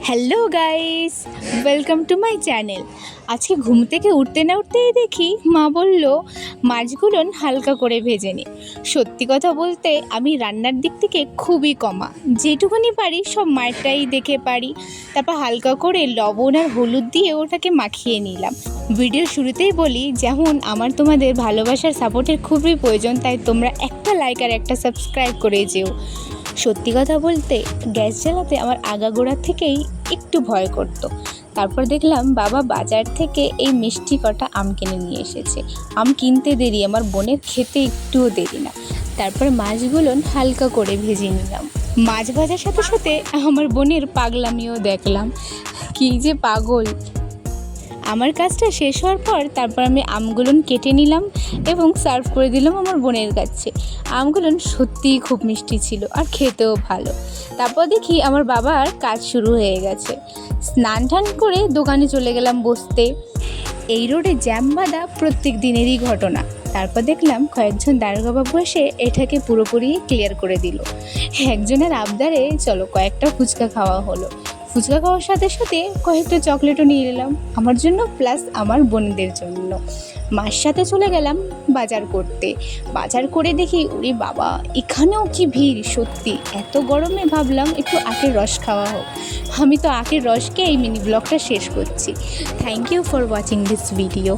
Hello guys, welcome to my channel. আজকে ঘুম থেকে উঠতে না উঠতেই দেখি মা বলল মাছগুলো হালকা করে ভেজে নি। সত্যি কথা বলতে আমি রান্নার দিক থেকে খুবই কমা, যেটুকুনি পারি সব মায়েরটাই দেখে পারি। তারপর হালকা করে লবণ আর হলুদ দিয়ে ওটাকে মাখিয়ে নিলাম। ভিডিও শুরুতেই বলি, যেমন আমার তোমাদের ভালোবাসার সাপোর্টের খুবই প্রয়োজন, তাই তোমরা একটা লাইক আর একটা সাবস্ক্রাইব করে যেও। সত্যি কথা বলতে গ্যাস জ্বালাতে আমার আগাগোড়া থেকেই একটু ভয় করতো। তারপর দেখলাম বাবা বাজার থেকে এই মিষ্টি কটা আম কিনে নিয়ে এসেছে। আম কিনতে দেরি, আমার বোনের খেতে একটুও দেরি না। তারপর মাছগুলো হালকা করে ভেজে নিলাম। মাছ ভাজার সাথে সাথে আমার বোনের পাগলামিও দেখলাম, কী যে পাগল। আমার কাজটা শেষ হওয়ার পর তারপর আমি আমগুলো কেটে নিলাম এবং সার্ভ করে দিলাম আমার বোনের কাছে। আমগুলো সত্যিই খুব মিষ্টি ছিল আর খেতেও ভালো। তারপর দেখি আমার বাবার কাজ শুরু হয়ে গেছে। স্নান টান করে দোকানে চলে গেলাম বসতে। এই রোডে জ্যাম বাঁধা প্রত্যেক দিনেরই ঘটনা। তারপর দেখলাম কয়েকজন দারোগাবাবু এসে এটাকে পুরোপুরি ক্লিয়ার করে দিল। একজনের আবদারে চলো কয়েকটা ফুচকা খাওয়া হলো। ফুচকা খাওয়ার সাথে সাথে কয়েকটা চকলেটও নিয়ে নিলাম আমার জন্য প্লাস আমার বোনদের জন্য। মার সাথে চলে গেলাম বাজার করতে। বাজার করে দেখি ওরে বাবা, এখানেও কি ভিড়! সত্যি এত গরমে ভাবলাম একটু আখের রস খাওয়া হোক। আমি তো আখের রসকে এই মিনি ব্লগটা শেষ করছি। Thank you for watching this video.